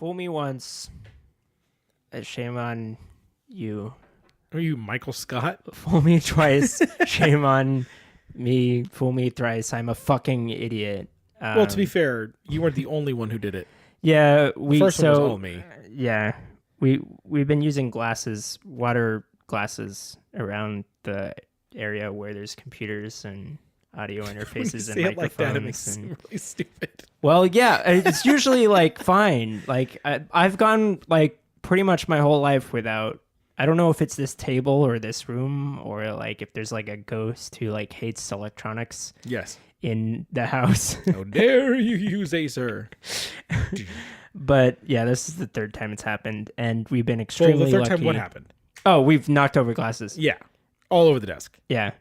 Fool me once, shame on you. Are you Michael Scott? Fool me twice, shame on me. Fool me thrice, I'm a fucking idiot. Well, to be fair, you weren't the only one who did it. Yeah, The first one was all me. Yeah, we've been using water glasses around the area where there's computers and audio interfaces and microphones. Like that, it makes it really stupid. Well, yeah, it's usually like fine. Like I've gone like pretty much my whole life without. I don't know if it's this table or this room or like if there's like a ghost who like hates electronics. Yes. In the house. How dare you use Acer? But yeah, this is the third time it's happened, and we've been extremely lucky. The third time, what happened? Oh, we've knocked over glasses. Yeah, all over the desk. Yeah,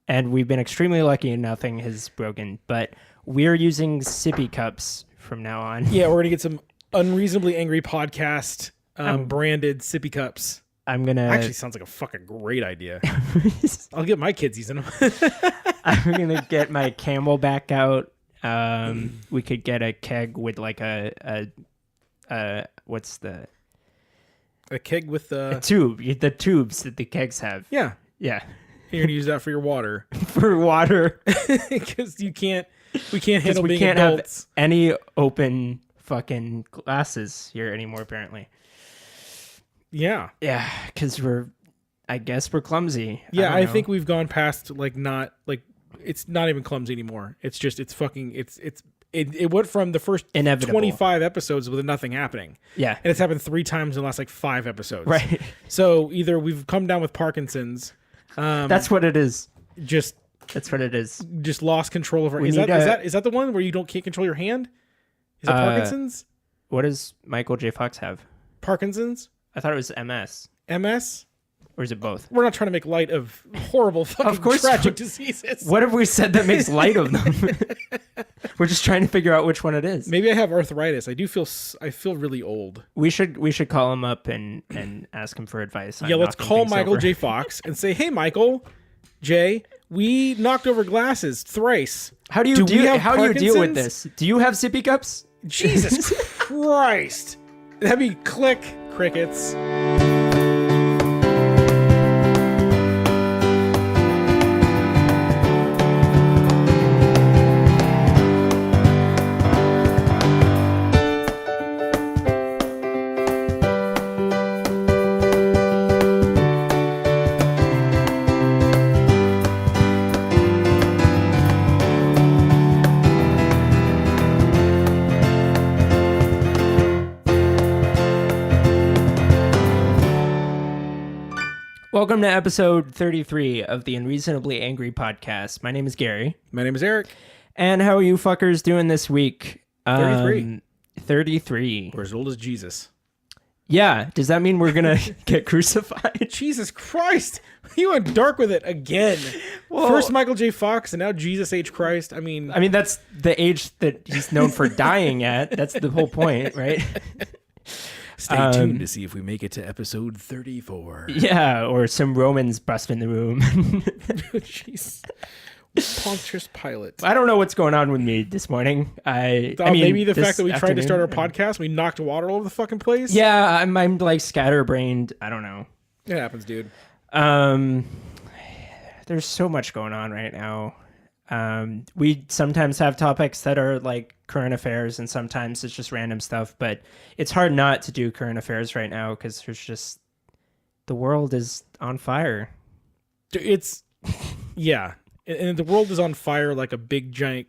and we've been extremely lucky and nothing has broken, but we're using sippy cups from now on. Yeah, we're going to get some Unreasonably Angry Podcast branded sippy cups. I'm going to... Actually, sounds like a fucking great idea. I'll get my kids using them. I'm going to get my Camelback out. We could get a keg with like what's the... A keg with the... A tube. The tubes that the kegs have. Yeah. Yeah. You're going to use that for your water. For water. Because we can't handle being can't adults. Have any open fucking glasses here anymore, apparently. Yeah. Yeah, because I guess we're clumsy. Yeah, I think we've gone past it's not even clumsy anymore. It's just, it went from the first inevitable 25 episodes with nothing happening. Yeah. And it's happened 3 times in the last 5 episodes. Right. So either we've come down with Parkinson's. That's what it is. That's what it is. Just lost control of our... Is that the one where you can't control your hand? Is it Parkinson's? What does Michael J. Fox have? Parkinson's? I thought it was MS. MS? Or is it both? We're not trying to make light of horrible fucking tragic diseases. What have we said that makes light of them? We're just trying to figure out which one it is. Maybe I have arthritis. I feel really old. We should call him up and ask him for advice. Yeah, let's call Michael J. Fox and say, "Hey, Michael J, we knocked over glasses thrice. How do you deal with this? Do you have sippy cups? Jesus Christ. That'd be crickets. Welcome to episode 33 of the Unreasonably Angry Podcast. My name is Gary. My name is Eric. And how are you fuckers doing this week? 33. 33. We're as old as Jesus. Yeah. Does that mean we're going to get crucified? Jesus Christ. You went dark with it again. Well, first Michael J. Fox and now Jesus H. Christ. I mean, that's the age that he's known for dying at. That's the whole point, right? Stay tuned to see if we make it to episode 34. Yeah, or some Romans bust in the room. Jeez. Pontius Pilate. I don't know what's going on with me this morning. I mean, maybe the fact that we tried to start our podcast, we knocked water all over the fucking place. Yeah, I'm like scatterbrained. I don't know. It happens, dude. There's so much going on right now. We sometimes have topics that are like current affairs and sometimes it's just random stuff, but it's hard not to do current affairs right now because there's just, the world is on fire. Yeah. And the world is on fire like a big giant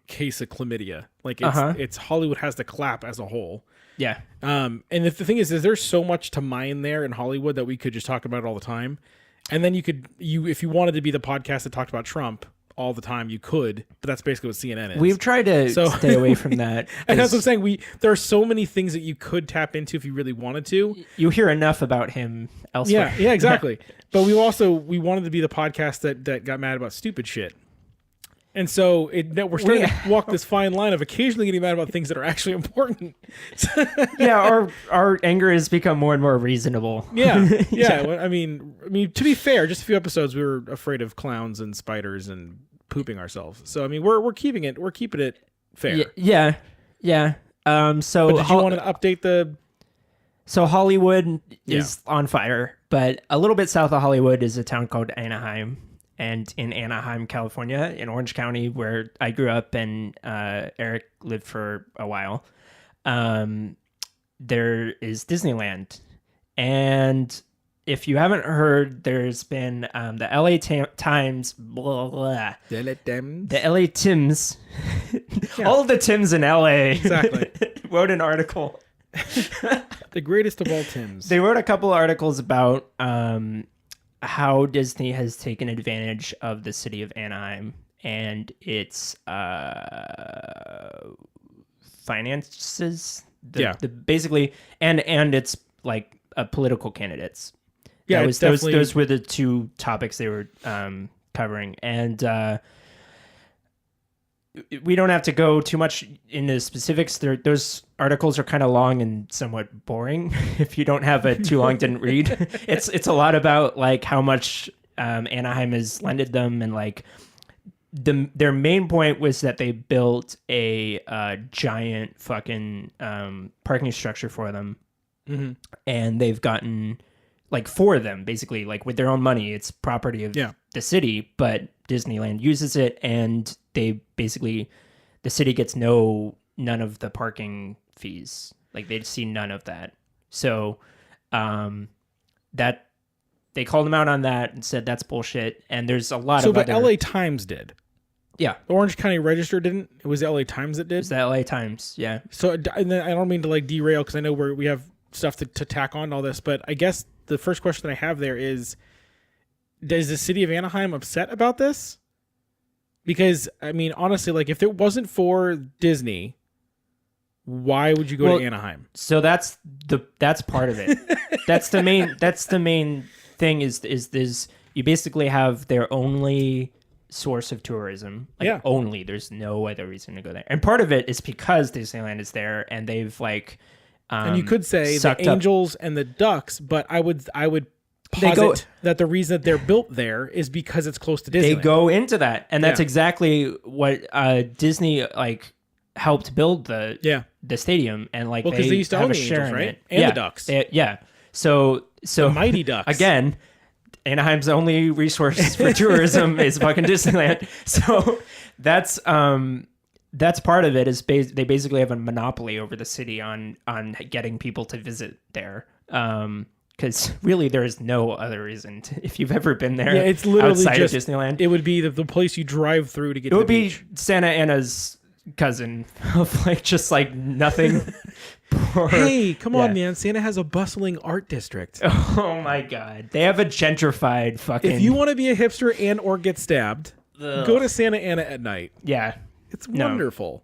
case of chlamydia. Like it's Hollywood has to clap as a whole. Yeah. And the thing is there's so much to mine there in Hollywood that we could just talk about it all the time. And then if you wanted to be the podcast that talked about Trump all the time, you could, but that's basically what CNN is. We've tried to stay away from that. And that's what I'm saying. There are so many things that you could tap into if you really wanted to. You hear enough about him elsewhere. Yeah, exactly. But we wanted to be the podcast that got mad about stupid shit. And so we're starting to walk this fine line of occasionally getting mad about things that are actually important. Yeah, our anger has become more and more reasonable. Yeah. I mean, to be fair, just a few episodes we were afraid of clowns and spiders and pooping ourselves. So I mean, we're keeping it fair. Yeah. So But did you want to update the? So Hollywood is on fire, but a little bit south of Hollywood is a town called Anaheim. And in Anaheim, California, in Orange County, where I grew up and Eric lived for a while, there is Disneyland. And if you haven't heard, there's been the LA Times, blah, blah, the LA Tims, all of the Tims in LA Exactly. wrote an article. The greatest of all Tims. They wrote a couple articles about how Disney has taken advantage of the city of Anaheim and its finances. Basically, and its like political candidates. Yeah, those were the two topics they were covering, and we don't have to go too much into specifics. Those articles are kind of long and somewhat boring. If you don't have a too long didn't read, it's a lot about like how much Anaheim has lended them, and like their main point was that they built a giant fucking parking structure for them, and they've gotten like for them basically like with their own money. It's property of the city, but Disneyland uses it, and they basically the city gets none of the parking fees. Like they'd see none of that. So that they called them out on that and said that's bullshit. And there's a lot of but LA Times did. Yeah. The Orange County Register didn't. It was the LA Times that did. It's the LA Times, yeah. So and then I don't mean to like derail because I know we have stuff to tack on to all this, but I guess the first question that I have there is, is the city of Anaheim upset about this? Because I mean, honestly, like if it wasn't for Disney, why would you go to Anaheim? So that's part of it. that's the main thing is you basically have their only source of tourism. Like only. There's no other reason to go there. And part of it is because Disneyland is there and they've like and you could say the Angels and the Ducks, but I would posit that the reason that they're built there is because it's close to Disneyland. They go into that, and that's exactly what Disney like helped build the stadium, and like because they used to own the Angels, right? And the Ducks. So the Mighty Ducks again. Anaheim's only resource for tourism is fucking Disneyland. So that's part of it. Is they basically have a monopoly over the city on getting people to visit there. Because really, there is no other reason. If you've ever been there, it's literally outside just of Disneyland. It would be the place you drive through to get. It would be Santa Ana's cousin of like just like nothing. Hey, come on, man! Santa has a bustling art district. Oh my god, they have a gentrified fucking. If you want to be a hipster and or get stabbed, go to Santa Ana at night. Yeah, it's wonderful.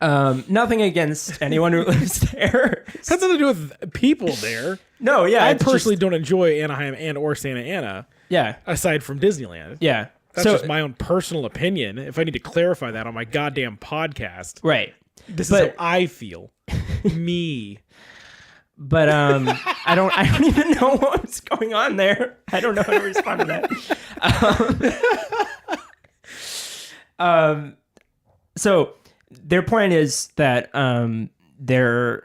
Nothing against anyone who lives there. It has nothing to do with people there. No, yeah. I personally don't enjoy Anaheim and or Santa Ana. Yeah. Aside from Disneyland. Yeah. That's just my own personal opinion. If I need to clarify that on my goddamn podcast. Right. This is how I feel. Me. But I don't even know what's going on there. I don't know how to respond to that. So their point is that they're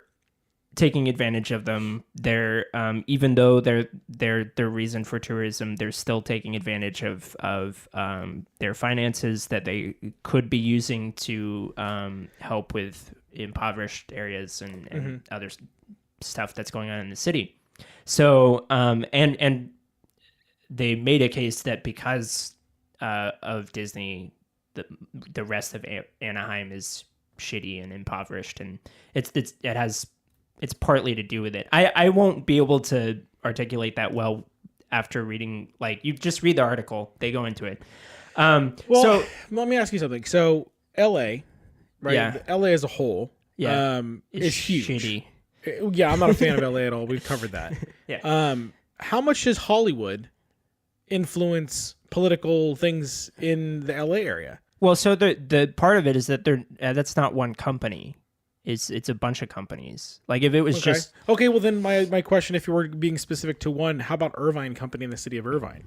taking advantage of them. They're even though they're the reason for tourism, they're still taking advantage of their finances that they could be using to help with impoverished areas and other stuff that's going on in the city. So and they made a case that because of Disney, the rest of Anaheim is shitty and impoverished, and it's partly to do with it. I won't be able to articulate that well after reading. Like, you just read the article; they go into it. So let me ask you something. So L.A., right? Yeah. L.A. as a whole, is huge. Shitty. Yeah, I'm not a fan of L.A. at all. We've covered that. Yeah. How much does Hollywood influence political things in the L.A. area? Well, so the part of it is that that's not one company. It's a bunch of companies. Like if it was just okay. Well, then my question, if you were being specific to one, how about Irvine Company in the city of Irvine?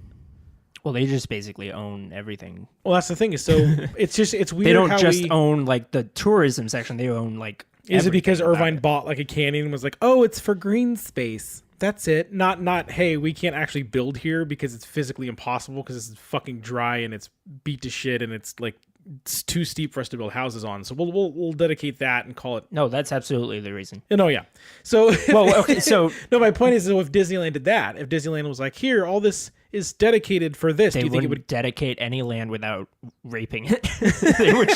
Well, they just basically own everything. Well, that's the thing is, so it's weird. They don't own like the tourism section. They own like Is it because everything about Irvine it. bought like a canyon and was like, oh, it's for green space? That's it. Not, hey, we can't actually build here because it's physically impossible because it's fucking dry and it's beat to shit and it's like it's too steep for us to build houses on. So we'll dedicate that and call it. No, that's absolutely the reason. No, yeah. So Well, okay, so no, my point is, so if Disneyland did that, if Disneyland was like, here, all this is dedicated for this, they do you think it wouldn't would? dedicate any land without raping it. They would,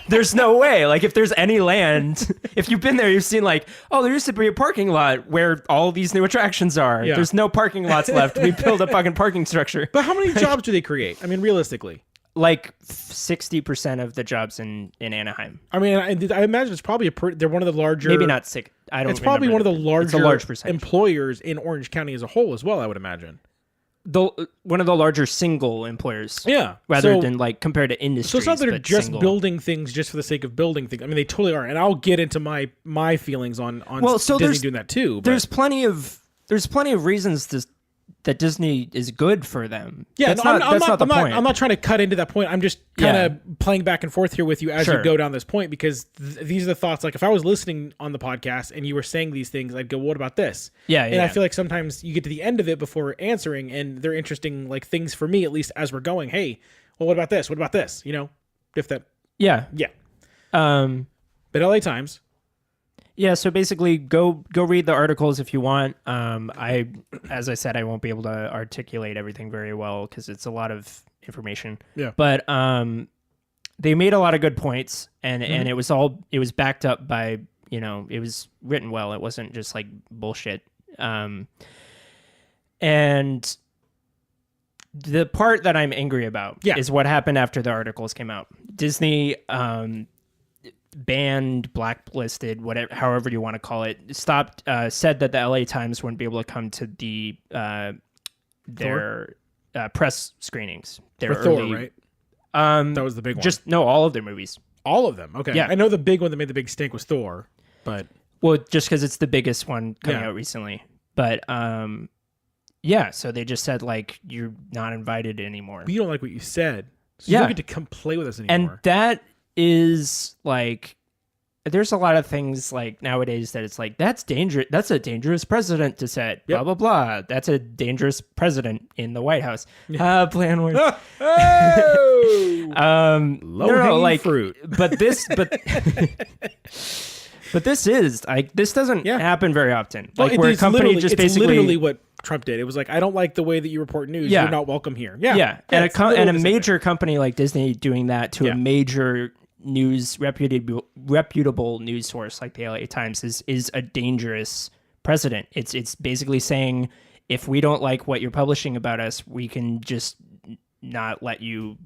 there's no way. Like, if there's any land, if you've been there, you've seen like, oh, there used to be a parking lot where all these new attractions are. Yeah. There's no parking lots left. We build a fucking parking structure. But how many jobs do they create? I mean, realistically. Like 60% of the jobs in Anaheim. I mean, I imagine it's probably they're one of the larger. Maybe not six. I don't. It's probably one of the larger it's a large percentage. employers in Orange County as a whole as well. I would imagine. One of the larger single employers. Yeah. Rather So- than like compared to industries. So it's not that they're but just single. building things just for the sake of building things. I mean, they totally are, and I'll get into my feelings on Well, so Disney there's- doing that too. But There's plenty of reasons that Disney is good for them. yeah, that's no, not the point. I'm not trying to cut into that point. I'm just kind of playing back and forth here with you as you Sure. go down this point because these are the thoughts. Like if I was listening on the podcast and you were saying these things, I'd go, "What about this?" Yeah, And yeah. I feel like sometimes you get to the end of it before answering, and they're interesting like things for me at least as we're going. Hey, well, what about this? What about this? You know, if that, Yeah. yeah. But But LA Times. yeah, so basically go read the articles if you want. As I said, I won't be able to articulate everything very well because it's a lot of information. Yeah. But they made a lot of good points and it was backed up by, it was written well. It wasn't just like bullshit. And the part that I'm angry about is what happened after the articles came out. Disney banned, blacklisted, whatever, however you want to call it, stopped, said that the LA Times wouldn't be able to come to the their press screenings. Their For Thor, right? That was the big one. All of their movies. All of them. Okay. Yeah. I know the big one that made the big stink was Thor, but Well, just because it's the biggest one coming Yeah. out recently. But yeah, so they just said like you're not invited anymore. you don't like what you said. So you Yeah. don't get to come play with us anymore. And that is like, there's a lot of things like nowadays that it's like, that's dangerous. That's a dangerous precedent to set. Blah, blah, blah. That's a dangerous president in the White House. Plan words. Low-hanging like fruit. but this is like, this doesn't happen very often. Well, Like where a company just it's basically literally what Trump did. It was like, I don't like the way that you report news. Yeah. You're not welcome here. Yeah. Yeah, and it's a literally the same major company like Disney doing that to Yeah. a major reputable news source like the LA Times is a dangerous precedent. It's basically saying if we don't like what you're publishing about us, we can just not let you.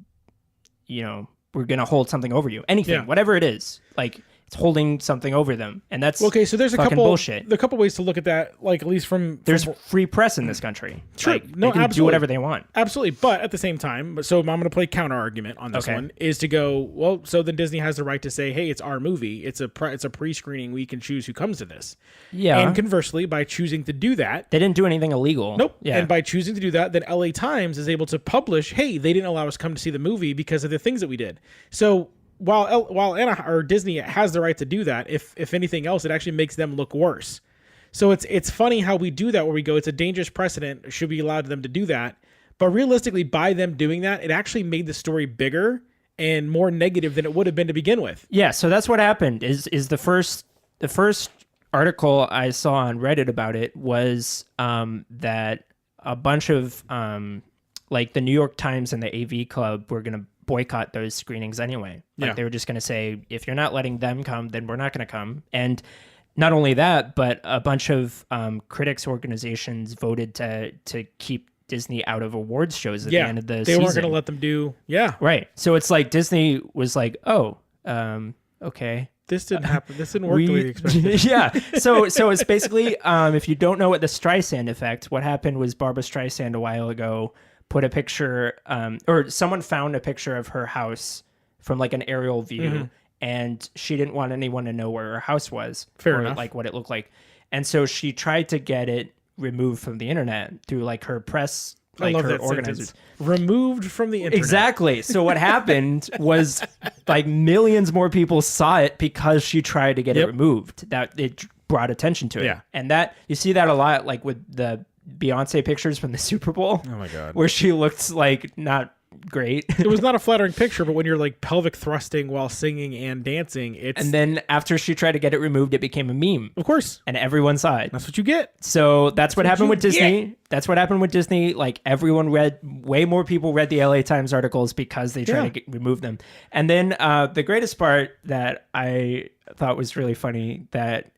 We're gonna hold something over you. Anything, whatever it is, like. It's holding something over them, and that's Okay, so there's a fucking couple bullshit. There are a couple ways to look at that, like at least from There's free press in this country. Sure. Like, No, they can do absolutely. whatever they want. Absolutely, but at the same time, so I'm going to play counter argument on this Okay. one is to go, well, so then Disney has the right to say, hey, it's our movie, it's a pre-screening, we can choose who comes to this. Yeah, And conversely, by choosing to do that, they didn't do anything illegal. nope. Yeah, And by choosing to do that, then LA Times is able to publish, hey, they didn't allow us to come to see the movie because of the things that we did. So while Disney has the right to do that, if anything else, it actually makes them look worse. So it's funny how we do that, where we go, it's a dangerous precedent. Should we allow them to do that? But realistically, by them doing that, it actually made the story bigger and more negative than it would have been to begin with. Yeah, so that's what happened. Is the first article I saw on Reddit about it was that a bunch of like the New York Times and the AV Club were gonna boycott those screenings anyway. Like they were just gonna say, if you're not letting them come, then we're not gonna come. And not only that, but a bunch of critics organizations voted to keep Disney out of awards shows at the end of the season. They weren't going to let them do. Yeah, Right. So it's like Disney was like, oh, okay. this didn't happen. This didn't work the way we expected. Yeah. So it's basically, if you don't know what the Streisand effect, what happened was Barbara Streisand a while ago put a picture, or someone found a picture of her house from like an aerial view, and she didn't want anyone to know where her house was. Fair or enough. like what it looked like. And so she tried to get it removed from the internet through like her press I love her that organizers. sentence. Removed from the internet. Exactly. So what happened was like millions more people saw it because she tried to get it removed. That it brought attention to it. Yeah. And that you see that a lot, like with the Beyonce pictures from the Super Bowl. Oh my God. Where she looked like not great. It was not a flattering picture, but when you're like pelvic thrusting while singing and dancing, it's... And then after she tried to get it removed, it became a meme. Of course. And everyone saw it. That's what you get. So that's what happened with Disney. get. That's what happened with Disney. Like everyone way more people read the LA Times articles because they tried to remove them. And then the greatest part that I thought was really funny that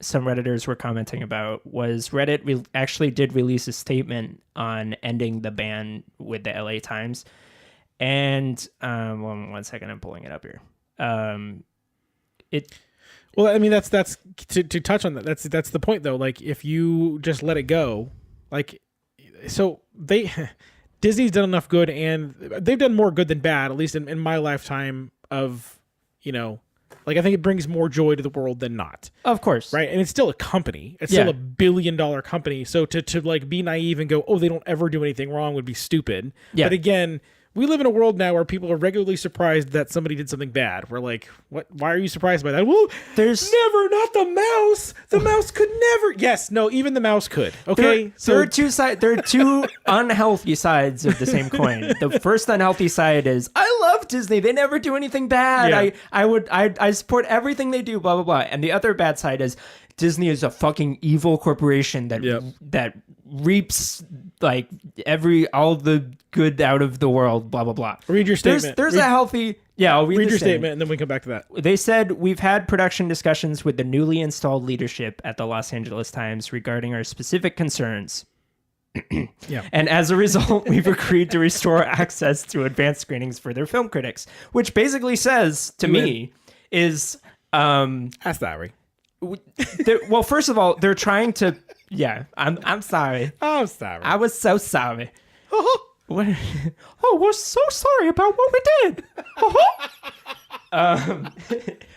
some Redditors were commenting about was Reddit actually did release a statement on ending the ban with the LA Times. And one second, I'm pulling it up here. Well, I mean, that's to touch on that. That's the point though. Like if you just let it go, like, so Disney's done enough good, and they've done more good than bad, at least in my lifetime of, like, I think it brings more joy to the world than not. Of course. Right. And it's still a company. It's still $1 billion company. So to like be naive and go, oh, they don't ever do anything wrong would be stupid. Yeah. But again, we live in a world now where people are regularly surprised that somebody did something bad. We're like, what? Why are you surprised by that? Well, there's never, not the mouse. The mouse could never. Yes. No, even the mouse could. Okay. There are two unhealthy sides of the same coin. The first unhealthy side is I love Disney. They never do anything bad. Yeah. I support everything they do, blah, blah, blah. And the other bad side is Disney is a fucking evil corporation that reaps like all the good out of the world, blah, blah, blah. Read your statement. There's a healthy... Yeah, I'll read your statement and then we come back to that. They said, we've had production discussions with the newly installed leadership at the Los Angeles Times regarding our specific concerns. Yeah. And as a result, we've agreed to restore access to advanced screenings for their film critics, which basically says to me is... Ask that, Ray. Well, first of all, they're trying to... Yeah, I'm sorry. I'm sorry. I was so sorry. What? Oh, we're so sorry about what we did.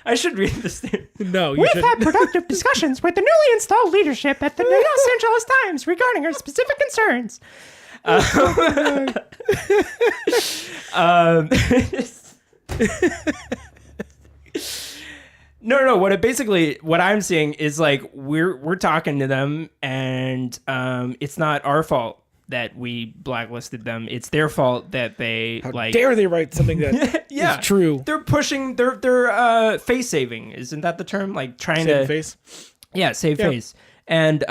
I should read this. No, We've had productive discussions with the newly installed leadership at the Los Angeles Times regarding our specific concerns. No. What I'm saying is like we're talking to them, and it's not our fault that we blacklisted them. It's their fault that they dare they write something that is true. They're pushing. They're face saving. Isn't that the term? Like trying save to face. Yeah, save face. And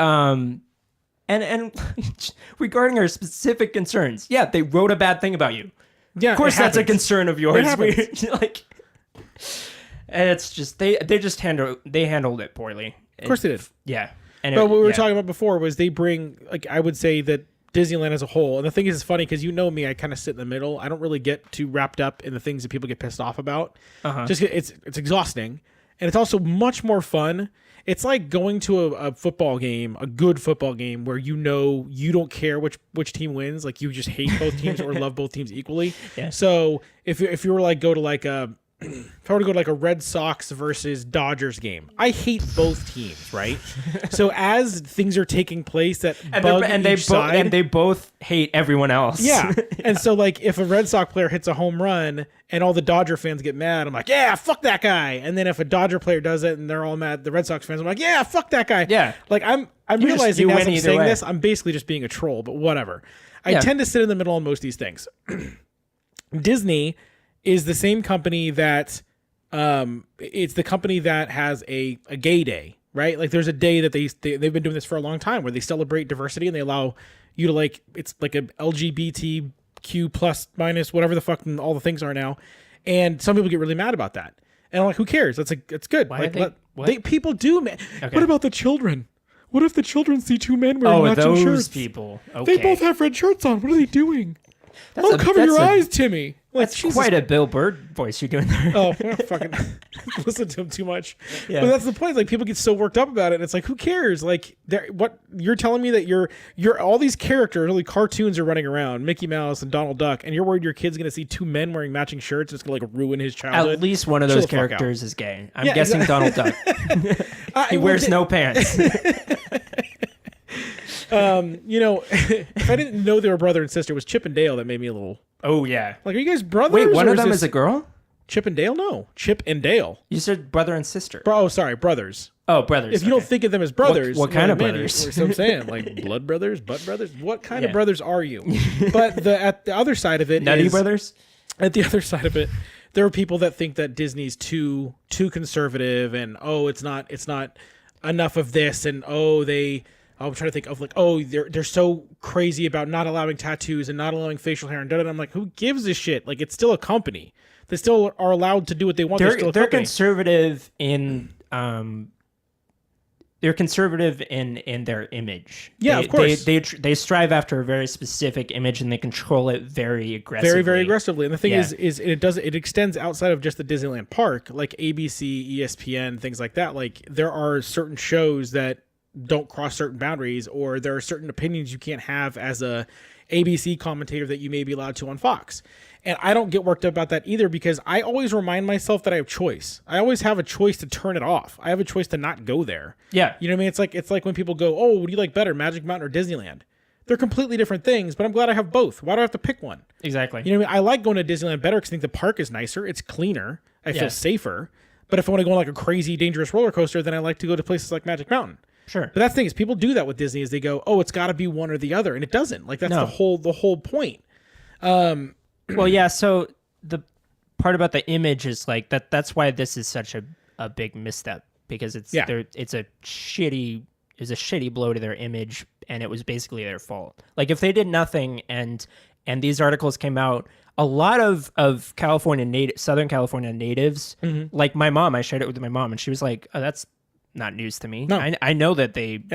regarding our specific concerns, they wrote a bad thing about you. Yeah, of course that's a concern of yours. Like. And it's just they handled it poorly. Of course they did. Yeah. And what we were talking about before was they bring, like, I would say that Disneyland as a whole, and the thing is, it's funny because I kind of sit in the middle. I don't really get too wrapped up in the things that people get pissed off about. Just it's exhausting, and it's also much more fun. It's like going to a football game, a good football game, where you don't care which team wins. Like, you just hate both teams or love both teams equally. Yeah. So if you were like go to like a if I were to go to like a Red Sox versus Dodgers game, I hate both teams, right? So as things are taking place that they both hate everyone else. Yeah. And so like if a Red Sox player hits a home run and all the Dodger fans get mad, I'm like, yeah, fuck that guy. And then if a Dodger player does it and they're all mad, the Red Sox fans, I'm like, yeah, fuck that guy. Yeah. Like I'm realizing as I'm saying this, I'm basically just being a troll, but whatever. I tend to sit in the middle on most of these things. Disney is the same company that it's the company that has a gay day, right? Like there's a day that they've been doing this for a long time where they celebrate diversity and they allow you to it's like a LGBTQ plus minus whatever the fuck all the things are now. And some people get really mad about that. And I'm like, who cares? That's good. Why people do, man. Okay. What about the children? What if the children see two men wearing matching shirts? Those people. Okay. They both have red shirts on. What are they doing? Cover your eyes, Timmy. That's quite a Bill Burr voice you're doing there. Oh, fucking listen to him too much. Yeah. But that's the point. Like people get so worked up about it, and it's like, who cares? Like, what you're telling me that you're all these characters, really cartoons are running around, Mickey Mouse and Donald Duck, and you're worried your kid's gonna see two men wearing matching shirts. It's gonna like ruin his childhood. At least one of those characters is gay. I'm guessing Donald Duck. He wears no pants. You know, if I didn't know they were brother and sister, it was Chip and Dale that made me a little Oh yeah. like, are you guys brothers? Wait, one or of them this is a girl? Chip and Dale? No, Chip and Dale. You said brother and sister. Oh, sorry, brothers. Oh, brothers. If you don't think of them as brothers, What kind of man, brothers? So I'm saying, like blood brothers, butt brothers. What kind of brothers are you? But at the other side of it, Nutty brothers. At the other side of it, there are people that think that Disney's too conservative, and it's not enough of this, and I'm trying to think of like, they're so crazy about not allowing tattoos and not allowing facial hair and da da. I'm like, who gives a shit? Like, it's still a company. They still are allowed to do what they want. They're conservative in they're conservative in their image. Yeah, of course. They strive after a very specific image, and they control it very aggressively. Very, very aggressively. And the thing is it extends outside of just the Disneyland park, like ABC, ESPN, things like that. Like, there are certain shows that don't cross certain boundaries, or there are certain opinions you can't have as a ABC commentator that you may be allowed to on Fox. And I don't get worked up about that either, because I always remind myself that I have choice. I always have a choice to turn it off. I have a choice to not go there. Yeah. You know what I mean? It's like when people go, oh, what do you like better, Magic Mountain or Disneyland? They're completely different things, but I'm glad I have both. Why do I have to pick one? Exactly. You know what I mean? I like going to Disneyland better because I think the park is nicer. It's cleaner. I feel safer. But if I want to go on like a crazy, dangerous roller coaster, then I like to go to places like Magic Mountain. Sure. But that's the thing is, people do that with Disney, is they go, oh, it's got to be one or the other. And it doesn't. Like, that's the whole point. Well, yeah, so the part about the image is like that's why this is such a big misstep, because it's a shitty blow to their image, and it was basically their fault. Like, if they did nothing and these articles came out, a lot of Southern California natives, like my mom, I shared it with my mom, and she was like, oh, that's not news to me. No. I know that they've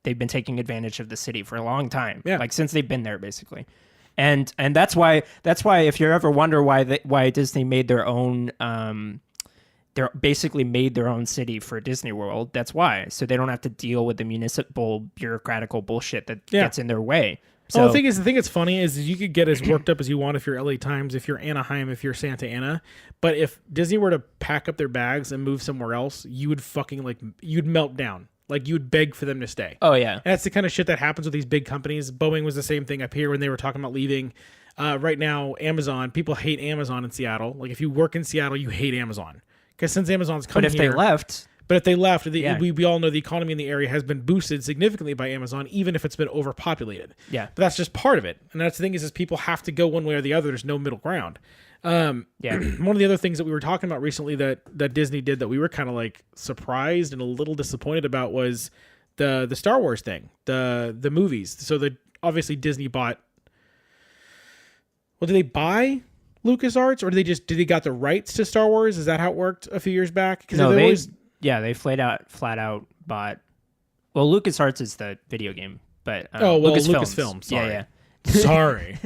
been taking advantage of the city for a long time, like since they've been there, basically. And that's why if you ever wonder why Disney made their own they're basically made their own city for Disney World. That's why, so they don't have to deal with the municipal bureaucratical bullshit that gets in their way. So the thing that's funny is you could get as worked up as you want if you're LA Times, if you're Anaheim, if you're Santa Ana. But if Disney were to pack up their bags and move somewhere else, you would you'd melt down. Like, you would beg for them to stay. Oh, yeah. And that's the kind of shit that happens with these big companies. Boeing was the same thing up here when they were talking about leaving. Right now, Amazon, people hate Amazon in Seattle. Like, if you work in Seattle, you hate Amazon. Because since Amazon's come here... But if they left... we all know the economy in the area has been boosted significantly by Amazon, even if it's been overpopulated. Yeah. But that's just part of it. And that's the thing is people have to go one way or the other. There's no middle ground. One of the other things that we were talking about recently that Disney did that we were kind of like surprised and a little disappointed about was the Star Wars thing, the movies. So obviously Disney bought. Well, did they buy LucasArts, or did they got the rights to Star Wars? Is that how it worked a few years back? No, they flat out bought. Well, LucasArts is the video game, but Lucasfilm. Sorry. Yeah. Sorry.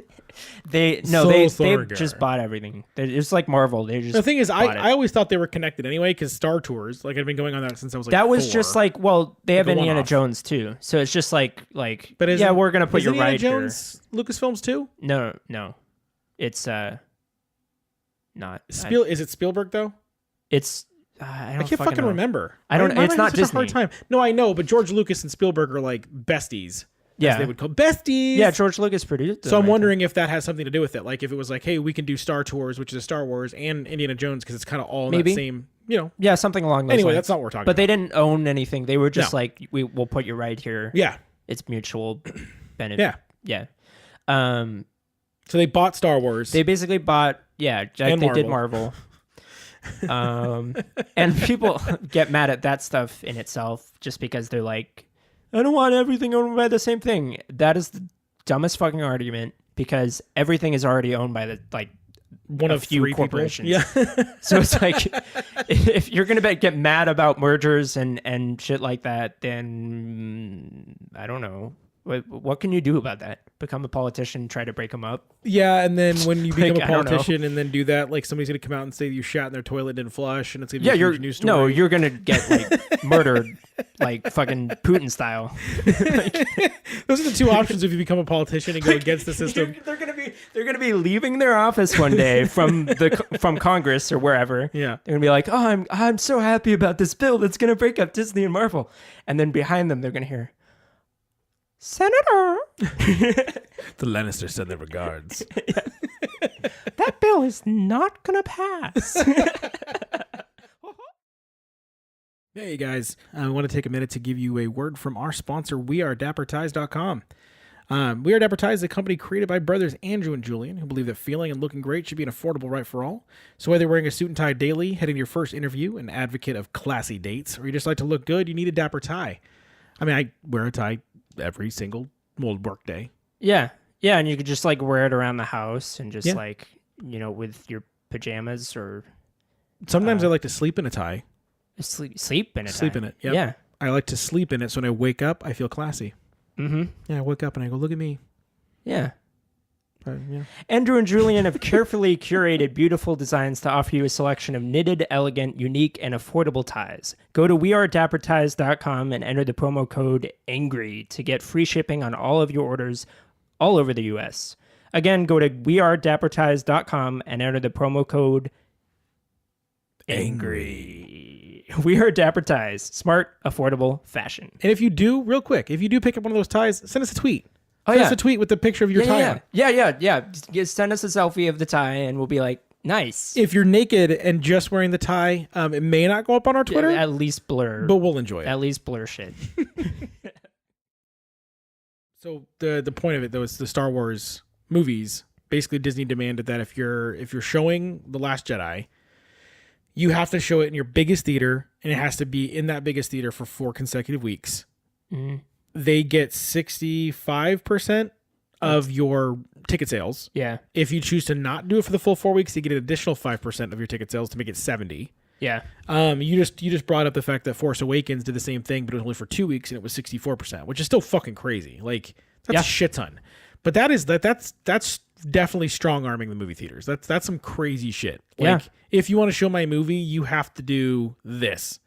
They just bought everything. It's like Marvel. They just the thing is, I always thought they were connected anyway, because Star Tours, like, I've been going on that since I was like that was 4. just like, well, they have Indiana Jones too, so it's just like but we're gonna put your right here. Jones Lucasfilms too? No, it's not. Is it Spielberg though? It's I can't fucking remember. I don't. It's not Disney. A hard time. No, I know, but George Lucas and Spielberg are like besties. Yeah, they would call besties. Yeah, George Lucas produced. So I'm wondering if that has something to do with it. Like, if it was like, hey, we can do Star Tours, which is a Star Wars, and Indiana Jones, because it's kind of all in that same, Yeah, something along those lines. That's not what we're talking about. But they didn't own anything. They were just like, we'll put you right here. Yeah. It's mutual benefit. Yeah. So they bought Star Wars. They basically bought, they did Marvel. And people get mad at that stuff in itself just because they're like, I don't want everything owned by the same thing. That is the dumbest fucking argument, because everything is already owned by one of few 3 corporations. People. Yeah. So it's like, if you're going to get mad about mergers and shit like that, then I don't know. What can you do about that? Become a politician, try to break them up? Yeah, and then when you become a politician and then do that, like, somebody's going to come out and say you shat in their toilet and didn't flush, and it's going to be a huge news story. No, you're going to get like murdered, like fucking Putin style. Those are the two options if you become a politician and go against the system. They're going to be leaving their office one day from Congress or wherever. Yeah, they're going to be like, "Oh, I'm so happy about this bill that's going to break up Disney and Marvel," and then behind them they're going to hear, Senator, The Lannisters send their regards. that bill is not gonna pass. Hey guys, I want to take a minute to give you a word from our sponsor, wearedappertize.com. We Are Dappertize is a company created by brothers Andrew and Julian, who believe that feeling and looking great should be an affordable right for all. So whether you're wearing a suit and tie daily, heading to your first interview, an advocate of classy dates, or you just like to look good, you need a dapper tie. I mean, I wear a tie every single work day. Yeah, and you could just like wear it around the house and just like, you know, with your pajamas or Sometimes I like to sleep in a tie. sleep in it. Sleep in it. Yep. Yeah. I like to sleep in it, so when I wake up, I feel classy. Mm-hmm. Yeah, I wake up and I go, look at me. Yeah. Yeah. Andrew and Julian have carefully curated beautiful designs to offer you a selection of knitted, elegant, unique, and affordable ties. Go to wearedappertize.com and enter the promo code ANGRY to get free shipping on all of your orders all over the U.S. Again, go to wearedappertize.com and enter the promo code ANGRY. We are Dappertize. Smart, affordable fashion. And if you do, real quick, if you do pick up one of those ties, send us a tweet. Oh, Send us a tweet with the picture of your tie on. Yeah. Just send us a selfie of the tie and we'll be like, nice. If you're naked and just wearing the tie, it may not go up on our Twitter. At least blur. But we'll enjoy it. At least blur shit. So the point of it, though, is the Star Wars movies. Basically, Disney demanded that if you're showing The Last Jedi, you have to show it in your biggest theater, and it has to be in that biggest theater for 4 consecutive weeks. Mm-hmm. They get 65% of your ticket sales. Yeah. If you choose to not do it for the full 4 weeks, you get an additional 5% of your ticket sales to make it 70. Yeah. You just brought up the fact that Force Awakens did the same thing, but it was only for 2 weeks and it was 64%, which is still fucking crazy. Like that's a shit ton. But that's definitely strong arming the movie theaters. That's some crazy shit. Like if you want to show my movie, you have to do this.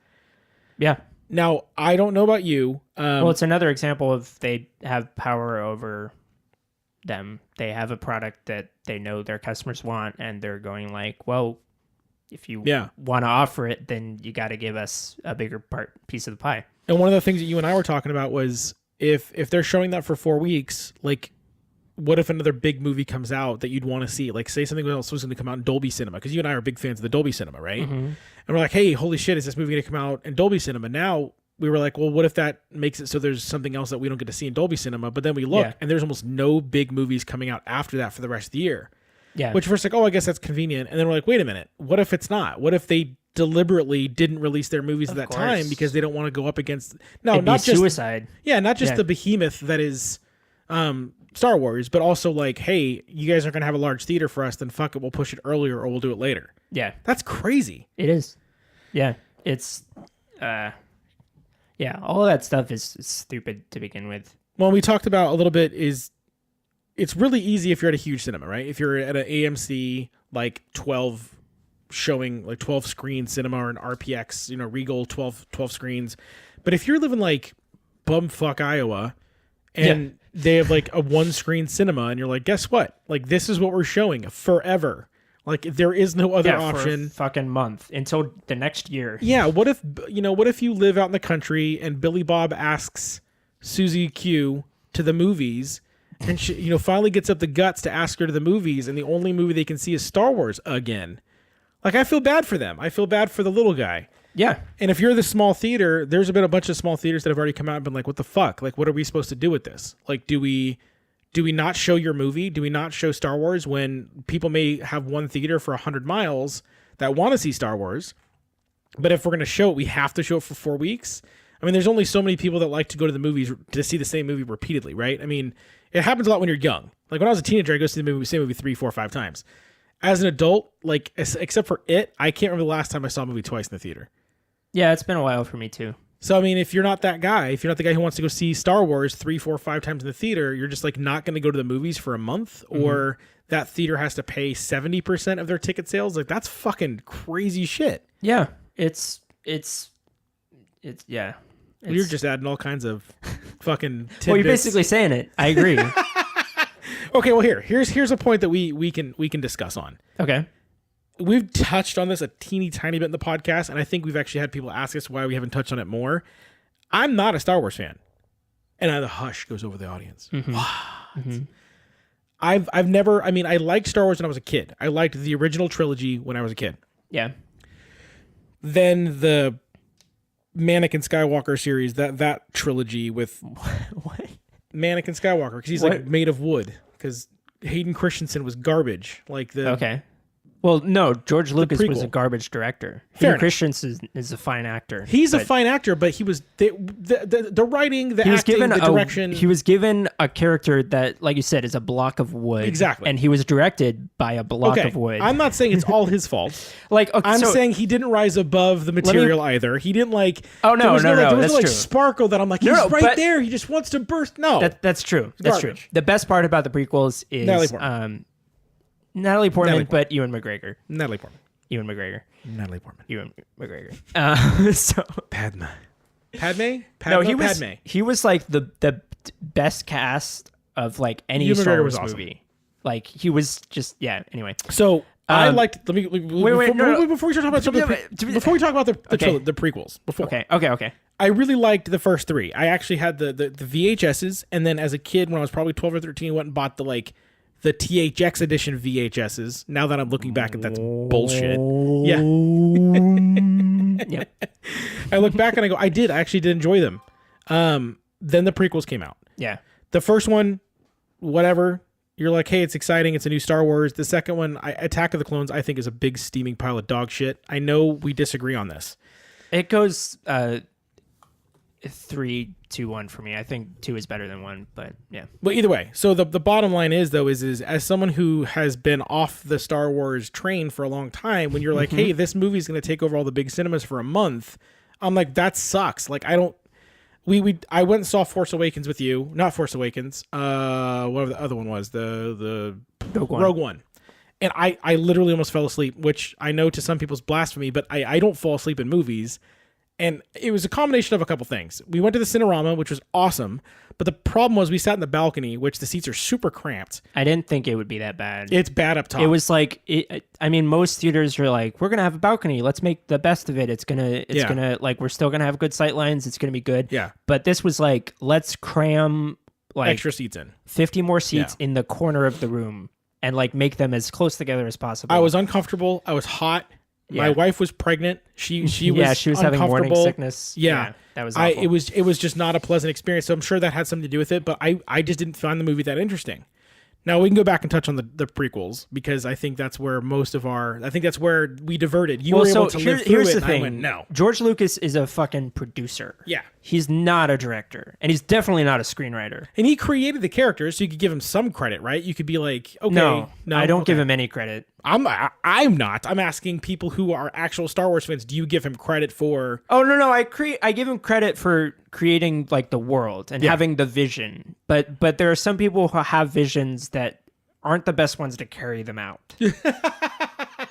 Yeah. Now, I don't know about you. Well, it's another example of they have power over them. They have a product that they know their customers want, and they're going like, well, if you want to offer it, then you got to give us a bigger piece of the pie. And one of the things that you and I were talking about was if they're showing that for 4 weeks, like, what if another big movie comes out that you'd want to see? Like, say something else was going to come out in Dolby Cinema, because you and I are big fans of the Dolby Cinema, right? Mm-hmm. And we're like, hey, holy shit, is this movie going to come out in Dolby Cinema? Now we were like, well, what if that makes it so there's something else that we don't get to see in Dolby Cinema? But then we look, and there's almost no big movies coming out after that for the rest of the year. Yeah. Which first like, oh, I guess that's convenient. And then we're like, wait a minute, what if it's not? What if they deliberately didn't release their movies at that time because they don't want to go up against not just suicide. Yeah, not just the behemoth that is Star Wars, but also like, hey, you guys aren't going to have a large theater for us, then fuck it, we'll push it earlier or we'll do it later. Yeah. That's crazy. It is. Yeah. It's all of that stuff is stupid to begin with. Well, we talked about a little bit is it's really easy if you're at a huge cinema, right? If you're at an AMC like 12 showing like 12 screen cinema or an RPX, Regal 12 screens. But if you're living like bumfuck Iowa and they have like a 1 screen cinema and you're like, guess what? Like this is what we're showing forever. Like there is no other option. For a fucking month until the next year. Yeah. What if you live out in the country and Billy Bob asks Susie Q to the movies and she, finally gets up the guts to ask her to the movies and the only movie they can see is Star Wars again. Like I feel bad for them. I feel bad for the little guy. Yeah. And if you're the small theater, there's been a bunch of small theaters that have already come out and been like, what the fuck? Like, what are we supposed to do with this? Like, do we not show your movie? Do we not show Star Wars when people may have one theater for 100 miles that want to see Star Wars? But if we're going to show it, we have to show it for 4 weeks. I mean, there's only so many people that like to go to the movies to see the same movie repeatedly, right? I mean, it happens a lot when you're young. Like when I was a teenager, I go see the same movie 3, 4, 5 times. As an adult, like except for it, I can't remember the last time I saw a movie twice in the theater. Yeah, it's been a while for me too. So, I mean, if you're not that guy, if you're not the guy who wants to go see Star Wars 3, 4, 5 times in the theater, you're just like not going to go to the movies for a month, or that theater has to pay 70% of their ticket sales. Like that's fucking crazy shit. Yeah, it's You're just adding all kinds of fucking tidbits. Well, you're basically saying it. I agree. Okay, well here's a point that we can discuss on. Okay. We've touched on this a teeny tiny bit in the podcast, and I think we've actually had people ask us why we haven't touched on it more. I'm not a Star Wars fan. And the hush goes over the audience. Mm-hmm. What? Mm-hmm. I've never, I mean, I liked Star Wars when I was a kid. I liked the original trilogy when I was a kid. Yeah. Then the Anakin Skywalker series, that trilogy with What? Anakin Skywalker, because he's like made of wood, because Hayden Christensen was garbage. Like the Okay. Well, no, George Lucas was a prequel. garbage director. Fair Hayden enough. Christensen is a fine actor. He's a fine actor, but he was the writing, the He was acting, given the direction. he was given a character that, like you said, is a block of wood. Exactly. And he was directed by a block okay, of wood. I'm not saying it's all his fault. like, okay, I'm so, saying he didn't rise above the material either. He didn't like. Oh, no, there was no, like, no, there was that's no, like true. sparkle that I'm like, he's No, right but- there. He just wants to burst. No, that's true. That's true. Garbage. The best part about the prequels is Natalie Portman, but Ewan McGregor. Natalie Portman. Ewan McGregor. Natalie Portman. Ewan McGregor. So Padme. no, Padme. he was like the best cast of like any Ewan Star McGregor Wars was awesome. movie. Like he was just Anyway, So I liked. Let me wait, before we talk about before we talk about the prequels. Before okay. I really liked the first three. I actually had the VHSs, and then as a kid, when I was probably 12 or 13, went and bought the THX edition VHSs. Now that I'm looking back, and that's bullshit. Yeah. Yep. I look back and I go, I actually did enjoy them. Then the prequels came out. Yeah. The first one, whatever. You're like, hey, it's exciting. It's a new Star Wars. The second one, Attack of the Clones, I think is a big steaming pile of dog shit. I know we disagree on this. It goes 3, 2, 1 for me. I think 2 is better than 1, but yeah. But either way, so the bottom line is as someone who has been off the Star Wars train for a long time, when you're like, hey, this movie's going to take over all the big cinemas for a month, I'm like, that sucks. Like, I don't. I went and saw Force Awakens with you, not Force Awakens. Whatever the other one was, the Rogue One. And I literally almost fell asleep, which I know to some people's blasphemy, but I don't fall asleep in movies. And it was a combination of a couple things. We went to the Cinerama, which was awesome, but the problem was we sat in the balcony, which the seats are super cramped. I didn't think it would be that bad. It's bad up top. It was like, I mean, most theaters are like, we're going to have a balcony. Let's make the best of it. It's going to, like, we're still going to have good sight lines. It's going to be good. Yeah. But this was like, let's cram like extra seats in. 50 more seats in the corner of the room and like make them as close together as possible. I was uncomfortable. I was hot. My wife was pregnant. She was having morning uncomfortable. sickness. Yeah. That was awful. It was just not a pleasant experience. So I'm sure that had something to do with it, but I just didn't find the movie that interesting. Now we can go back and touch on the prequels, because I think that's where that's where we diverted. You were able to live through here's it, the and thing. I went, no. George Lucas is a fucking producer. Yeah. He's not a director, and he's definitely not a screenwriter. And he created the characters, so you could give him some credit, right? You could be like, okay, No, I don't okay. give him any credit. I'm not. I'm asking people who are actual Star Wars fans, do you give him credit for... Oh, no, I give him credit for creating like the world and having the vision. But there are some people who have visions that aren't the best ones to carry them out.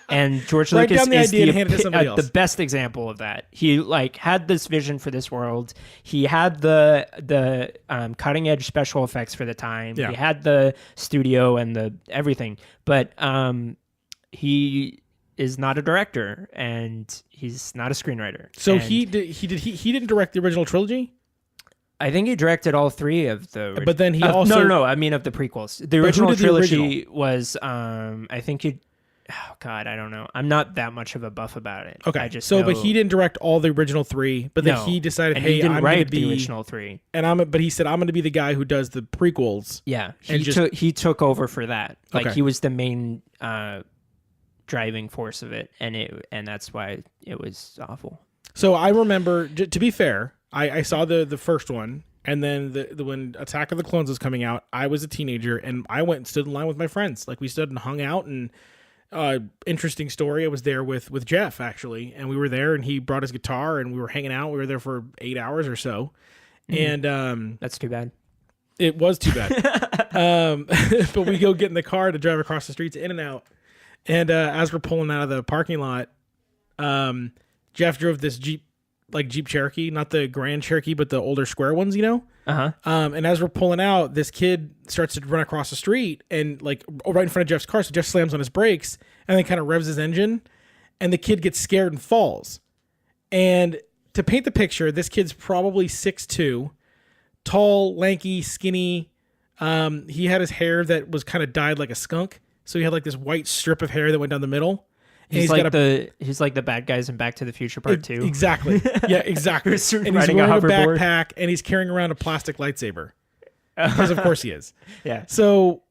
And George Write Lucas down the is idea and hand it to somebody else. the best example of that. He like had this vision for this world. He had the cutting edge special effects for the time. Yeah. He had the studio and the everything. But he is not a director, and he's not a screenwriter. So And he didn't direct the original trilogy? I think he directed all 3 of the. But then he also... No. I mean of the prequels. The who original did the trilogy was. I think he. Oh God, I don't know. I'm not that much of a buff about it. Okay, I just so know, but he didn't direct all the original 3. But then No. he decided, and hey, he didn't I'm going to write be the original 3. but he said, I'm going to be the guy who does the prequels. Yeah, And he took over for that. Like Okay. he was the main driving force of it, and that's why it was awful. So I remember, to be fair, I saw the first one, and then the when Attack of the Clones was coming out, I was a teenager, and I went and stood in line with my friends. Like, we stood and hung out, and interesting story. I was there with Jeff, actually, and we were there, and he brought his guitar, and we were hanging out. We were there for 8 hours or so, and That's too bad. it was too bad. But we go get in the car to drive across the streets in and out, and as we're pulling out of the parking lot, Jeff drove this Jeep Cherokee, not the Grand Cherokee, but the older square ones, you know? And as we're pulling out, this kid starts to run across the street and like right in front of Jeff's car. So Jeff slams on his brakes and then kind of revs his engine, and the kid gets scared and falls. And to paint the picture, this kid's probably 6'2", tall, lanky, skinny. He had his hair that was kind of dyed like a skunk. So he had like this white strip of hair that went down the middle. And he's like the bad guys in Back to the Future Part 2. Exactly. Yeah, exactly. And he's wearing a backpack and he's carrying around a plastic lightsaber. Because of course he is. Yeah. So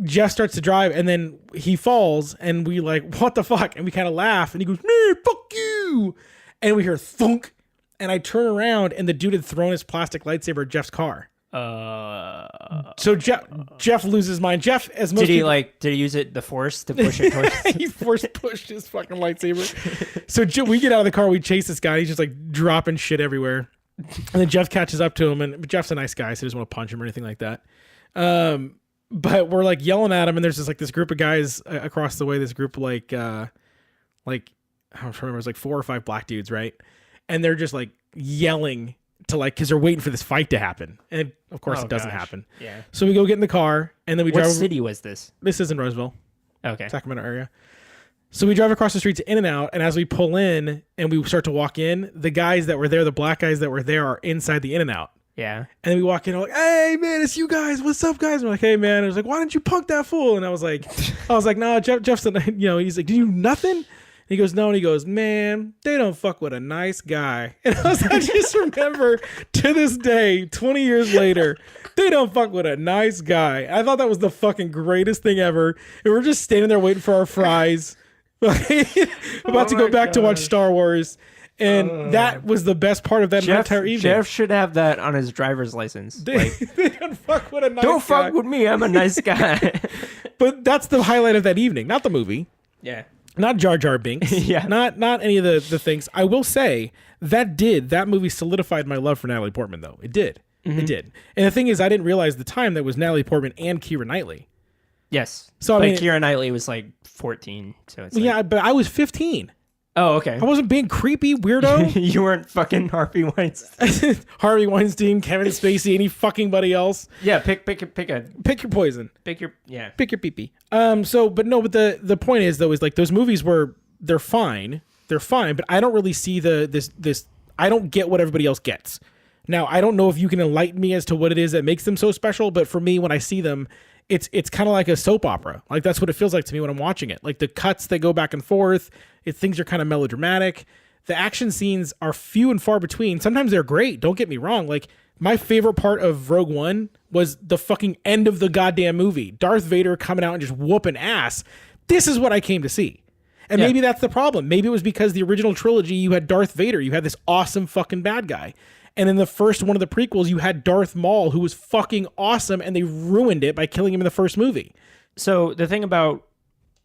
Jeff starts to drive and then he falls and we like, what the fuck? And we kind of laugh and he goes, "Nee, fuck you." And we hear thunk. And I turn around and the dude had thrown his plastic lightsaber at Jeff's car. So Jeff loses his mind. Jeff, as most did he use the force to push it towards he force pushed his fucking lightsaber. So we get out of the car, we chase this guy, and he's just like dropping shit everywhere. And then Jeff catches up to him, and Jeff's a nice guy, so he doesn't want to punch him or anything like that. But we're like yelling at him, and there's this group of guys across the way. This group like I don't remember, it was like 4 or 5 black dudes, right? And they're just like yelling to like, because they're waiting for this fight to happen, and of course it doesn't happen. Yeah. So we go get in the car, and then we drive. What city was this? This is in Roseville. Okay. Sacramento area. So we drive across the street to In-N-Out, and as we pull in and we start to walk in, the guys that were there, the black guys that were there, are inside the In-N-Out. Yeah. And then we walk in, and we're like, "Hey man, it's you guys. What's up, guys?" And we're like, "Hey man." And I was like, "Why didn't you punk that fool?" And I was like, "No, Jeff said, he's like, 'Did you do nothing?" He goes, "No," and he goes, "Man, they don't fuck with a nice guy." And I just remember to this day, 20 years later, they don't fuck with a nice guy. I thought that was the fucking greatest thing ever. And we're just standing there waiting for our fries, about to go back to watch Star Wars. And that was the best part of that entire evening. Jeff should have that on his driver's license. They don't fuck with a nice guy. Don't fuck with me. I'm a nice guy. But that's the highlight of that evening, not the movie. Yeah. Not Jar Jar Binks. Yeah. Not any of the things. I will say that movie solidified my love for Natalie Portman, though. It did. Mm-hmm. It did. And the thing is, I didn't realize at the time that was Natalie Portman and Keira Knightley. Yes. So I mean, Keira Knightley was like 14. So it's yeah, but I was 15. Oh, okay. I wasn't being creepy, weirdo. You weren't fucking Harvey Weinstein. Harvey Weinstein, Kevin Spacey, any fucking buddy else. Yeah, pick your poison. Pick your pee-pee. But the point is though, is like those movies they're fine, but I don't really see this. I don't get what everybody else gets. Now, I don't know if you can enlighten me as to what it is that makes them so special, but for me, when I see them, it's kind of like a soap opera. Like that's what it feels like to me when I'm watching it. Like the cuts that go back and forth, things are kind of melodramatic. The action scenes are few and far between. Sometimes they're great. Don't get me wrong. Like my favorite part of Rogue One was the fucking end of the goddamn movie. Darth Vader coming out and just whooping ass. This is what I came to see. And maybe that's the problem. Maybe it was because the original trilogy, you had Darth Vader. You had this awesome fucking bad guy. And in the first one of the prequels, you had Darth Maul, who was fucking awesome, and they ruined it by killing him in the first movie. So the thing about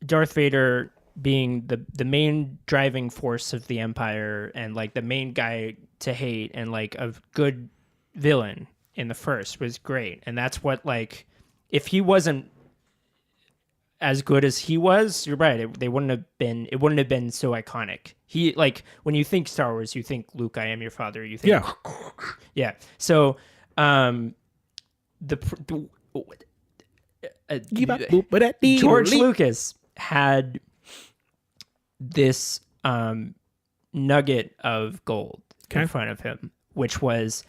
Darth Vader being the main driving force of the Empire and like the main guy to hate and like a good villain in the first was great. And that's what, like, if he wasn't as good as he was, you're right, it wouldn't have been so iconic. He, like, when you think Star Wars, you think Luke, I am your father. You think, yeah. So, George Lucas had this nugget of gold in front of him, which was,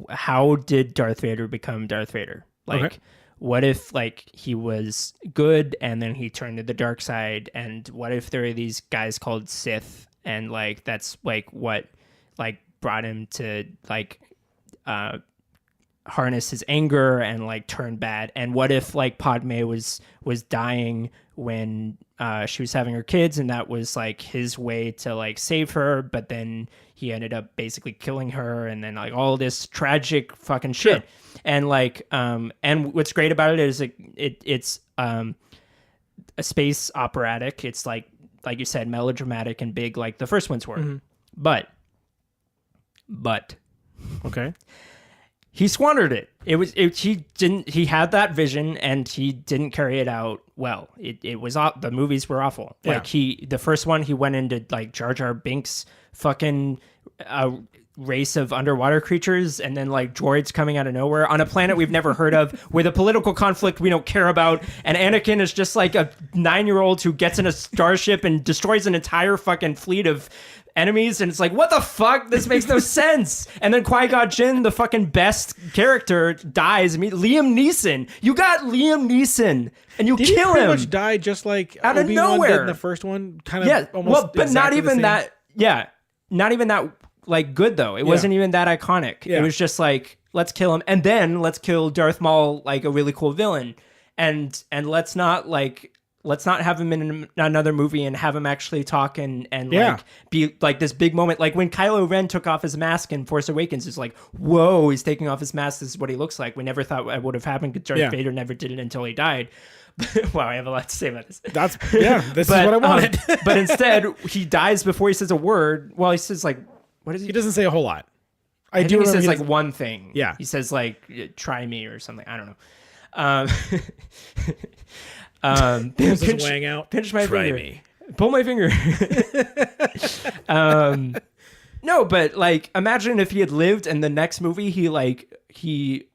how did Darth Vader become Darth Vader? Like, what if like he was good and then he turned to the dark side? And what if there are these guys called Sith and like that's like what like brought him to like harness his anger and like turn bad? And what if like Padme was dying when she was having her kids and that was like his way to like save her, but then he ended up basically killing her, and then like all this tragic fucking shit. Sure. And like and what's great about it is it's a space operatic. It's like you said, melodramatic and big like the first ones were. Mm-hmm. But okay, he squandered it. He had that vision and he didn't carry it out well. It was the movies were awful. Yeah. Like the first one, he went into like Jar Jar Binks fucking race of underwater creatures and then like droids coming out of nowhere on a planet we've never heard of with a political conflict we don't care about, and Anakin is just like a 9-year-old who gets in a starship and destroys an entire fucking fleet of enemies, and it's like, what the fuck? This makes no sense. And then Qui-Gon Jinn, the fucking best character, dies. Liam Neeson. You got Liam Neeson, and you Did kill he pretty him much die just like out of Obi-Wan nowhere did in the first one? Kind of. Yeah, Almost well, but not exactly the even same? that. Yeah, not even that. Like good though. It wasn't even that iconic. Yeah. It was just like, let's kill him, and then let's kill Darth Maul, like a really cool villain, and let's not have him in another movie and have him actually talk and like be like this big moment. Like when Kylo Ren took off his mask in Force Awakens, it's like, whoa, he's taking off his mask. This is what he looks like. We never thought that would have happened because Darth Vader never did it until he died. Wow, I have a lot to say about this. This is what I wanted. But instead, he dies before he says a word. Well, he says like, what is he? He doesn't say a whole lot. I think he says like one thing. Yeah. He says like, try me or something. I don't know. Pinch my Try finger. me. Pull my finger. No, but like, imagine if he had lived and the next movie, he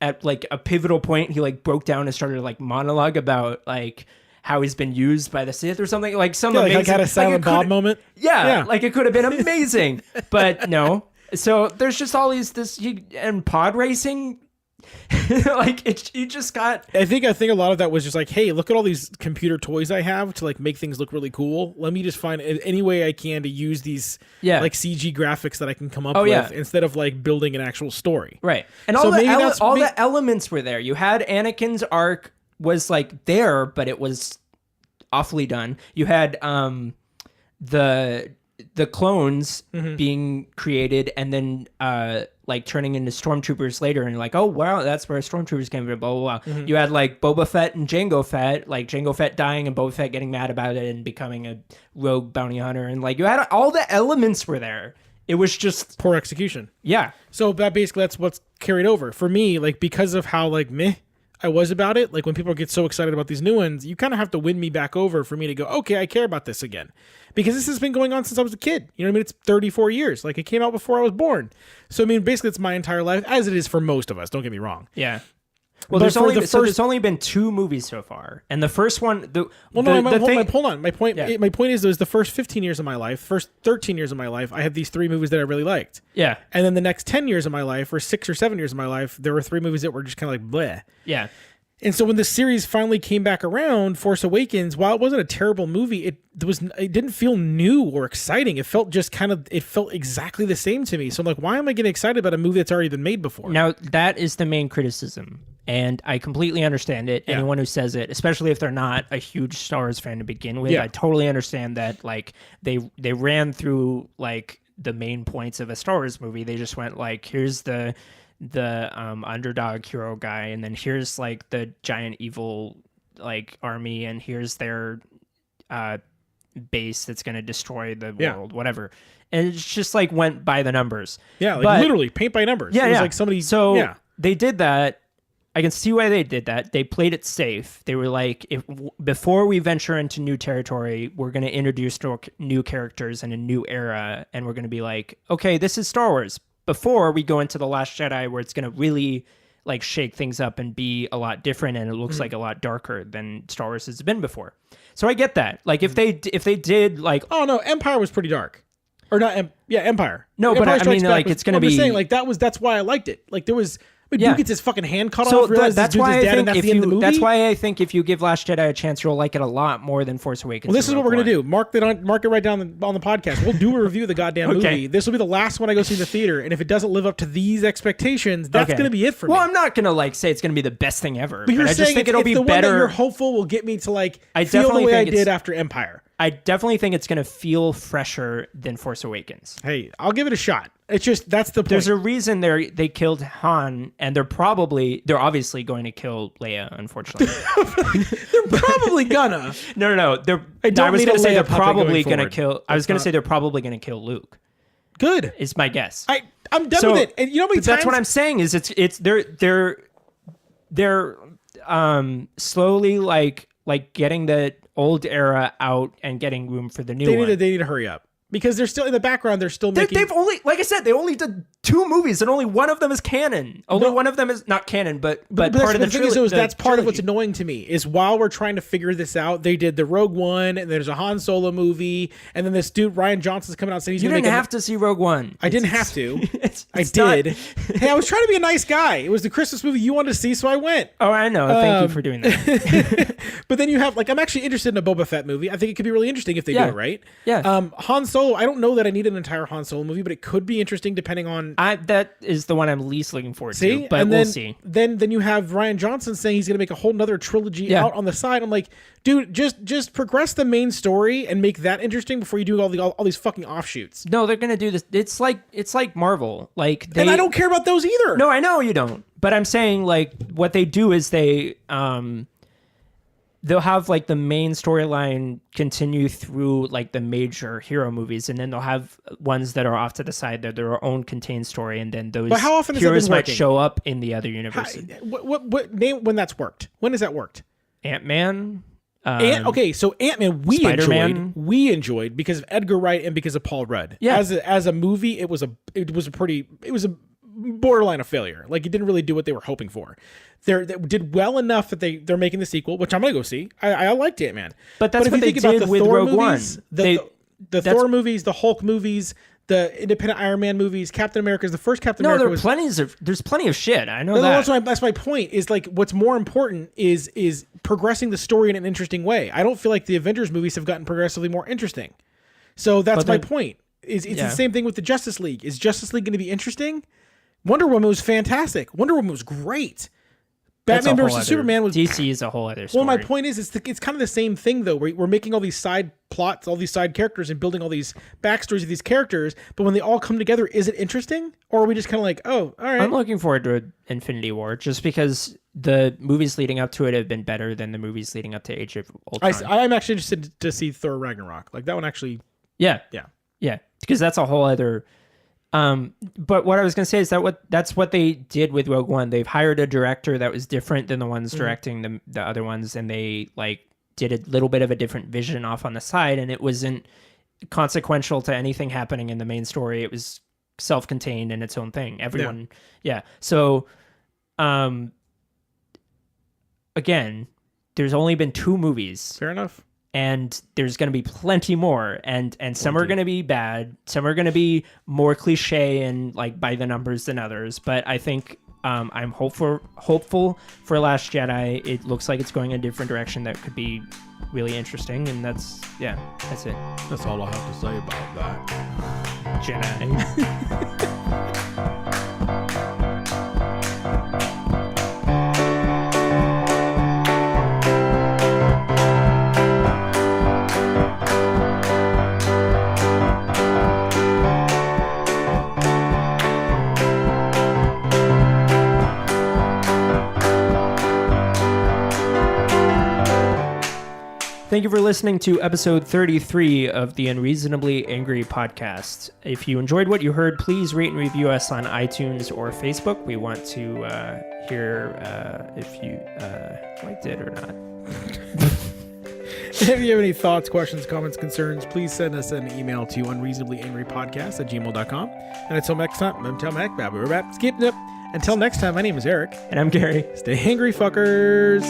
at like a pivotal point, he like broke down and started like monologue about like how he's been used by the Sith or something, like some amazing, like had a Silent Bob moment. Yeah, like it could have been amazing, but no. So there's just all and pod racing. Like you just got. I think a lot of that was just like, hey, look at all these computer toys I have to like make things look really cool. Let me just find any way I can to use these like CG graphics that I can come up with instead of like building an actual story. Right, and all the elements were there. You had Anakin's arc was like there, but it was awfully done. You had the clones being created and then like turning into stormtroopers later, and like, oh wow, that's where stormtroopers came from, blah blah blah. You had like Boba Fett and Jango Fett, like Jango Fett dying and Boba Fett getting mad about it and becoming a rogue bounty hunter, and like you had all the elements were there. It was just poor execution. Yeah. So that's what's carried over for me, like because of how like meh I was about it. Like when people get so excited about these new ones, you kind of have to win me back over for me to go, okay, I care about this again. Because this has been going on since I was a kid. You know what I mean? It's 34 years. Like it came out before I was born. So I mean, basically it's my entire life, as it is for most of us. Don't get me wrong. Yeah. Well, there's only been 2 movies so far, and the first one. Hold on. My point is, those the first 15 years of my life, first 13 years of my life, I had these 3 movies that I really liked. Yeah. And then the next 10 years of my life, or 6 or 7 years of my life, there were 3 movies that were just kind of like bleh. Yeah. And so when the series finally came back around, Force Awakens, while it wasn't a terrible movie, it didn't feel new or exciting. It felt exactly the same to me. So I'm like, why am I getting excited about a movie that's already been made before? Now, that is the main criticism, and I completely understand it. Yeah. Anyone who says it, especially if they're not a huge Star Wars fan to begin with, I totally understand that. Like they ran through like the main points of a Star Wars movie. They just went like, here's the underdog hero guy, and then here's like the giant evil like army, and here's their base that's going to destroy the world, whatever. And it's just like went by the numbers. Yeah, like literally paint by numbers. Yeah, it was like somebody. So they did that. I can see why they did that. They played it safe. They were like, before we venture into new territory, we're going to introduce new characters in a new era, and we're going to be like, okay, this is Star Wars. Before we go into The Last Jedi, where it's going to really like shake things up and be a lot different, and it looks like a lot darker than Star Wars has been before. So I get that. Like if they did like, oh no, Empire was pretty dark, or not? Empire. No, Empire but I mean, like it's going to be. I'm just saying, like that's why I liked it. Like there was. But Duke gets his fucking hand cut off. That's why I think that's why I think if you give Last Jedi a chance, you'll like it a lot more than Force Awakens. Well, this is what we're gonna do. Mark it right down on the podcast. We'll do a review of the goddamn movie. This will be the last one I go see in the theater, and if it doesn't live up to these expectations, that's gonna be it for me. Well, I'm not gonna like say it's gonna be the best thing ever, but you're I just think it'll be the better. One that you're hopeful will get me to like feel the way I did after Empire. I definitely think it's going to feel fresher than Force Awakens. Hey, I'll give it a shot. It's just, that's the point. There's a reason they killed Han, and they're obviously going to kill Leia, unfortunately. They're probably gonna. No. I was going to say they're probably going to kill. I was going to say they're probably going to kill Luke. Good. Is my guess. I'm done with it. And you know how many times? That's what I'm saying is they're slowly like getting the old era out and getting room for the new one. They need to hurry up because they're still in the background. They're still making. They've only, like I said, they only did 2 movies and only one of them is canon. Only one of them is not canon, but part of the thing is, that's part of what's trilogy. annoying to me is while we're trying to figure this out, they did the Rogue One and there's a Han Solo movie, and then this dude Ryan Johnson's coming out saying he's You going to didn't have to see Rogue One. I didn't have to. I it's not- did. Hey, I was trying to be a nice guy. It was the Christmas movie you wanted to see, so I went. Oh, I know. Thank you for doing that. But then you have I'm actually interested in a Boba Fett movie. I think it could be really interesting if they do it right. Yeah. Han Solo. I don't know that I need an entire Han Solo movie, but it could be interesting depending on. That is the one I'm least looking forward See, to, but and we'll see. Then you have Ryan Johnson saying he's going to make a whole nother trilogy out on the side. I'm like, dude, just progress the main story and make that interesting before you do all these fucking offshoots. No, they're gonna do this. It's like Marvel. Like And I don't care about those either. No, I know you don't. But I'm saying like what they do is they'll have like the main storyline continue through like the major hero movies, and then they'll have ones that are off to the side that their own contained story, and then those But how often has that heroes been might working? show up in the other universes. What name when that's worked? When has that worked? Ant-Man. Okay, so Ant-Man Spider-Man. we enjoyed because of Edgar Wright and because of Paul Rudd. Yeah. As a movie, it was a borderline of failure. Like it didn't really do what they were hoping for. They did well enough that they're making the sequel, which I'm gonna go see. I liked Ant-Man. But that's if what you they think about did the with Thor Rogue movies, One. The Thor movies, the Hulk movies, the independent Iron Man movies, Captain America's the first Captain America was there's plenty of shit. I know no, that. that's my point. Is like what's more important is progressing the story in an interesting way. I don't feel like the Avengers movies have gotten progressively more interesting. So that's my point. It's the same thing with the Justice League. Is Justice League going to be interesting? Wonder Woman was fantastic. Wonder Woman was great. Batman versus Superman was DC is a whole other story. Well, my point is, it's kind of the same thing though. We're making all these side plots, all these side characters, and building all these backstories of these characters. But when they all come together, is it interesting, or are we just kind of like, oh, all right? I'm looking forward to Infinity War just because the movies leading up to it have been better than the movies leading up to Age of Ultron. I'm actually interested to see Thor Ragnarok. Like that one actually. Yeah, Yeah. because that's a whole other. But what I was gonna say is that's what they did with Rogue One. They've hired a director that was different than the ones directing the other ones, and they like did a little bit of a different vision off on the side, and it wasn't consequential to anything happening in the main story. It was self-contained in its own thing. Everyone, yeah. So, again, there's only been 2 movies. Fair enough. And there's going to be plenty more, and some are going to be bad, some are going to be more cliche and like by the numbers than others. But I think I'm hopeful for Last Jedi. It looks like it's going in a different direction that could be really interesting, and that's it. That's all I have to say about that. Jedi. Thank you for listening to episode 33 of the Unreasonably Angry podcast. If you enjoyed what you heard, please rate and review us on iTunes or Facebook. We want to hear if you liked it or not. If you have any thoughts, questions, comments, concerns, please send us an email to unreasonablyangrypodcast@gmail.com. And until next time, until next time, my name is Eric. And I'm Gary. Stay angry, fuckers.